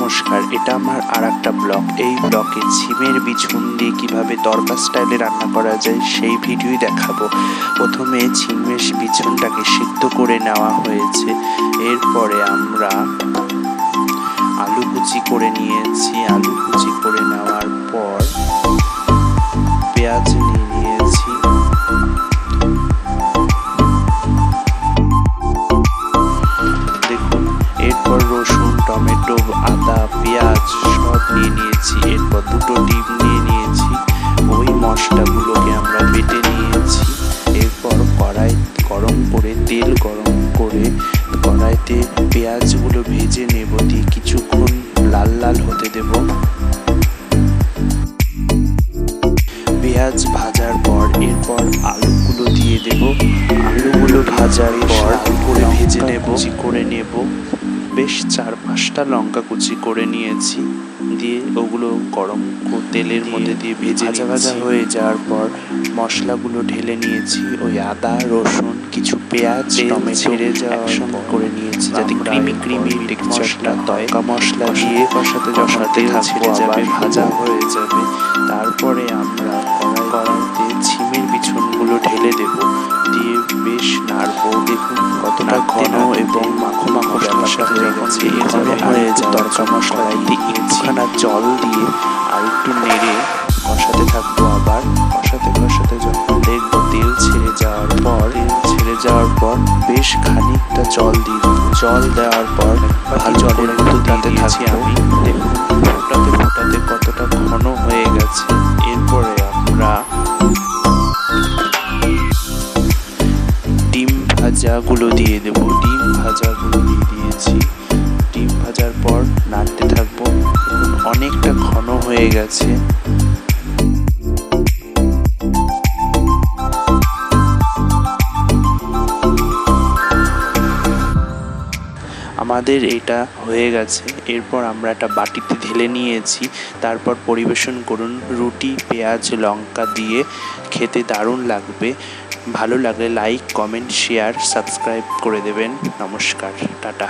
নমস্কার, এটা আমার আরেকটা ব্লগ। এই ব্লগে ঝিমের বিছুন দিয়ে কীভাবে তড়কা স্টাইলে রান্না করা যায় সেই ভিডিওই দেখাবো। প্রথমে ঝিমের বিছুনটাকে সিদ্ধ করে নেওয়া হয়েছে। এরপরে আমরা আলু কুচি করে নিয়েছি। আলু কুচি করে নেওয়ার পর পেঁয়াজ নিয়েছি। দেখুন, এরপর রসুন, টমেটো, আদা, পেঁয়াজ সব নিয়েছি। এরপর দুটো ডিম নিয়েছি। ওই মশলাগুলোকে আমরা বেটে নিয়েছি। এরপর কড়াই গরম করে তেল গরম করে কড়াইতে পেঁয়াজগুলো ভেজে নেব, দিয়ে কিছুক্ষণ লাল লাল হতে দেব। পেঁয়াজ ভাজার পর এরপর আলুগুলো দিয়ে দেব। আলুগুলো ভাজার পর করে ভেজে নেব, কুচি করে নেব। বেশ 4-5টা লঙ্কা কুচি করে নিয়েছি, দিয়ে ওগুলো গরম তেলের মধ্যে দিয়ে ভেজে ভাজা হয়ে যাওয়ার পর মশলাগুলো ঢেলে নিয়েছি। ওই আদা, রসুন, কিছু পেঁয়াজ, টমেটো ছেড়ে যাওয়ার করে নিয়েছি, যাতে ক্রিমি টেক্সচারটা। তড়কা মশলা দিয়ে কষাতে ছেড়ে যাবে, ভাজা হয়ে যাবে। তারপরে আমরা কড়াইতে ঝিমের বিছুনগুলো ঢেলে দেব, দিয়ে বেশ নাড়বো। দেখুন কতটা ঘন এবং মাখো মাখো ব্যাপারটা হয়ে গেছে। এরপরে হয়ে যায় তড়কা মশলা দিয়ে একটুখানা জল দিয়ে আর একটু নেড়ে কষাতে থাকবো। আবার কষাতে যখন দেখবো তেল ছেড়ে যাওয়ার পর বেশ খানিকটা জল দিয়ে দেবো। জল দেওয়ার পর ভালো জলের মতো দিতে থাকি আমি। দেখুন ফোটাতে কতটা ঘন হয়ে গেছে। এরপরে আমরা ডিম ভাজাগুলো দিয়ে দেবো। ডিম ভাজাগুলো দিয়ে দিয়েছি। ডিম ভাজার পর নাড়তে থাকবো। অনেকটা ঘন হয়ে গেছে। আমাদের এটা হয়ে গেছে। এরপর আমরা একটা বাটিতে ঢেলে নিয়েছি। তারপর পরিবেশন করুন। রুটি, পেঁয়াজ, লঙ্কা দিয়ে খেতে দারুণ লাগবে। ভালো লাগলে লাইক, কমেন্ট, শেয়ার, সাবস্ক্রাইব করে দেবেন। নমস্কার, টাটা।